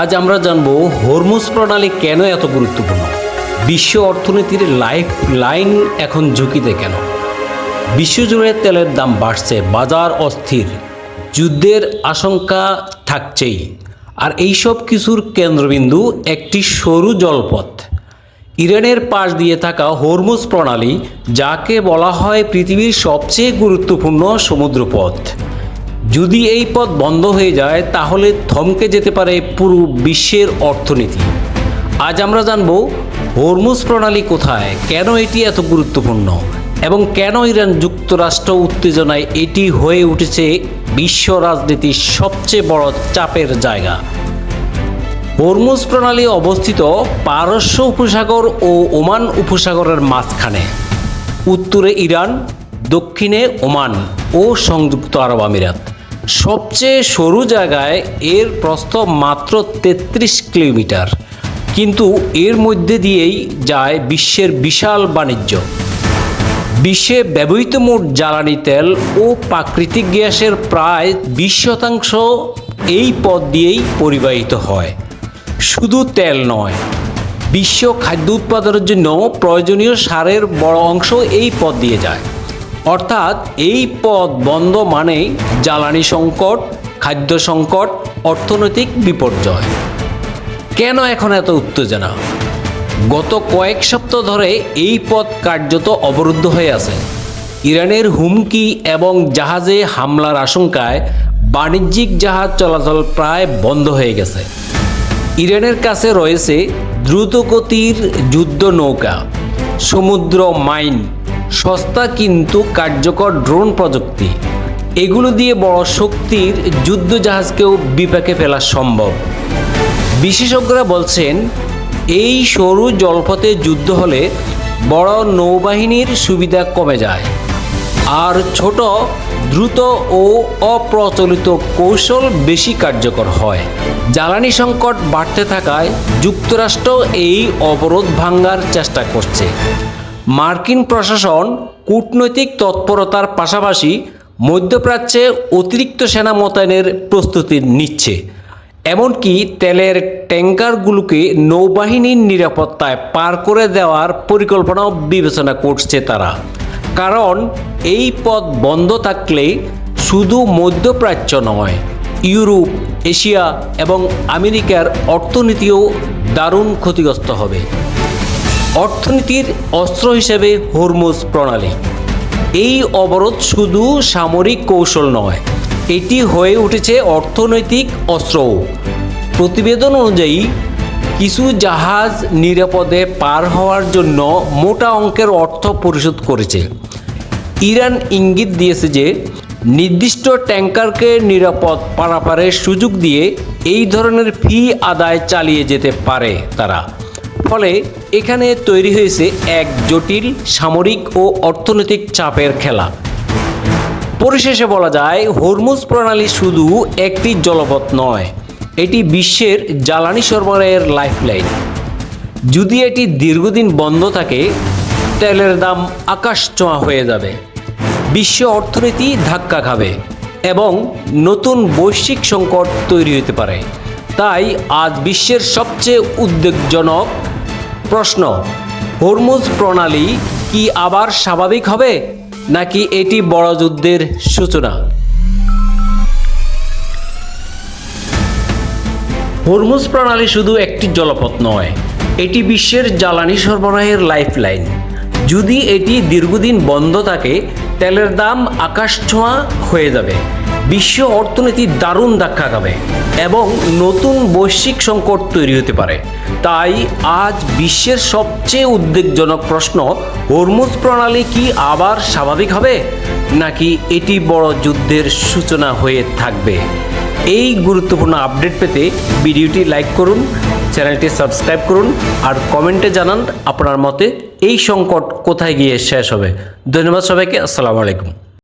আজ আমরা জানব হরমুজ প্রণালী কেন এত গুরুত্বপূর্ণ, বিশ্ব অর্থনীতির লাইফ লাইন এখন ঝুঁকিতে কেন, বিশ্বজুড়ে তেলের দাম বাড়ছে, বাজার অস্থির, যুদ্ধের আশঙ্কা থাকছেই, আর এইসব কিছুর কেন্দ্রবিন্দু একটি সরু জলপথ, ইরানের পাশ দিয়ে থাকা হরমুজ প্রণালী, যাকে বলা হয় পৃথিবীর সবচেয়ে গুরুত্বপূর্ণ সমুদ্রপথ। যদি এই পথ বন্ধ হয়ে যায় তাহলে থমকে যেতে পারে পুরো বিশ্বের অর্থনীতি। আজ আমরা জানব হরমুজ প্রণালী কোথায়, কেন এটি এত গুরুত্বপূর্ণ এবং কেন ইরান যুক্তরাষ্ট্র উত্তেজনায় এটি হয়ে উঠেছে বিশ্ব রাজনীতির সবচেয়ে বড় চাপের জায়গা। হরমুজ প্রণালী অবস্থিত পারস্য উপসাগর ও ওমান উপসাগরের মাঝখানে, উত্তরে ইরান, দক্ষিণে ওমান ও সংযুক্ত আরব আমিরাত। সবচেয়ে সরু জায়গায় এর প্রস্থ মাত্র 33 কিলোমিটার, কিন্তু এর মধ্যে দিয়েই যায় বিশ্বের বিশাল বাণিজ্য। বিশ্বে ব্যবহৃত মোট জ্বালানি তেল ও প্রাকৃতিক গ্যাসের প্রায় 20% এই পথ দিয়েই পরিবাহিত হয়। শুধু তেল নয়, বিশ্ব খাদ্য উৎপাদনের জন্য প্রয়োজনীয় সারের বড় অংশ এই পথ দিয়ে যায়। অর্থাৎ এই পথ বন্ধ মানে জ্বালানি সংকট, খাদ্য সংকট, অর্থনৈতিক বিপর্যয়। কেন এখন এত উত্তেজনা? গত কয়েক সপ্তাহ ধরে এই পথ কার্যত অবরুদ্ধ হয়ে আছে। ইরানের হুমকি এবং জাহাজে হামলার আশঙ্কায় বাণিজ্যিক জাহাজ চলাচল প্রায় বন্ধ হয়ে গেছে। ইরানের কাছে রয়েছে দ্রুতগতির যুদ্ধ নৌকা, সমুদ্র মাইন, সস্তা কিন্তু কার্যকর ড্রোন প্রযুক্তি। এগুলো দিয়ে বড় শক্তির যুদ্ধ জাহাজকেও বিপাকে ফেলা সম্ভব। বিশেষজ্ঞরা বলছেন এই সরু জলপথে যুদ্ধ হলে বড় নৌবাহিনীর সুবিধা কমে যায়, আর ছোট, দ্রুত ও অপ্রচলিত কৌশল বেশি কার্যকর হয়। জ্বালানি সংকট বাড়তে থাকায় যুক্তরাষ্ট্র এই অবরোধ ভাঙার চেষ্টা করছে। মার্কিন প্রশাসন কূটনৈতিক তৎপরতার পাশাপাশি মধ্যপ্রাচ্যে অতিরিক্ত সেনা মোতায়েনের প্রস্তুতি নিচ্ছে। এমনকি তেলের ট্যাঙ্কারগুলোকে নৌবাহিনীর নিরাপত্তায় পার করে দেওয়ার পরিকল্পনাও বিবেচনা করছে তারা। কারণ এই পথ বন্ধ থাকলে শুধু মধ্যপ্রাচ্য নয়, ইউরোপ, এশিয়া এবং আমেরিকার অর্থনীতিও দারুণ ক্ষতিগ্রস্ত হবে। অর্থনীতির অস্ত্র হিসেবে হরমুজ প্রণালী। এই অবরোধ শুধু সামরিক কৌশল নয়, এটি হয়ে উঠেছে অর্থনৈতিক অস্ত্রও। প্রতিবেদন অনুযায়ী কিছু জাহাজ নিরাপদে পার হওয়ার জন্য মোটা অঙ্কের অর্থ পরিশোধ করেছে। ইরান ইঙ্গিত দিয়েছে যে নির্দিষ্ট ট্যাঙ্কারকে নিরাপদ পারাপারের সুযোগ দিয়ে এই ধরনের ফি আদায় চালিয়ে যেতে পারে তারা। ফলে এখানে তৈরি হয়েছে এক জটিল সামরিক ও অর্থনৈতিক চাপের খেলা। পরিশেষে বলা যায় হরমুজ প্রণালী শুধু একটি জলপথ নয়, এটি বিশ্বের জ্বালানি সরবরাহের লাইফলাইন। যদি এটি দীর্ঘদিন বন্ধ থাকে তেলের দাম আকাশ ছোঁয়া হয়ে যাবে, বিশ্ব অর্থনীতি ধাক্কা খাবে এবং নতুন বৈশ্বিক সংকট তৈরি হতে পারে। তাই আজ বিশ্বের সবচেয়ে উদ্বেগজনক প্রশ্ন, হরমুজ প্রণালী কি আবার স্বাভাবিক হবে নাকি এটি বড় যুদ্ধের সূচনা? হরমুজ প্রণালী শুধু একটি জলপথ নয়, এটি বিশ্বের জ্বালানি সরবরাহের লাইফলাইন। যদি এটি দীর্ঘদিন বন্ধ থাকে তেলের দাম আকাশ ছোঁয়া হয়ে যাবে, বিশ্ব অর্থনীতি দারুণ ধাক্কা খাবে এবং নতুন বৈশ্বিক সংকট তৈরি হতে পারে। তাই আজ বিশ্বের সবচেয়ে উদ্বেগজনক প্রশ্ন, হরমুজ প্রণালী কি আবার স্বাভাবিক হবে নাকি এটি বড় যুদ্ধের সূচনা হয়ে থাকবে? এই গুরুত্বপূর্ণ আপডেট পেতে ভিডিওটি লাইক করুন, চ্যানেলটি সাবস্ক্রাইব করুন আর কমেন্টে জানান আপনার মতে এই সংকট কোথায় গিয়ে শেষ হবে। ধন্যবাদ সবাইকে। আসসালামু আলাইকুম।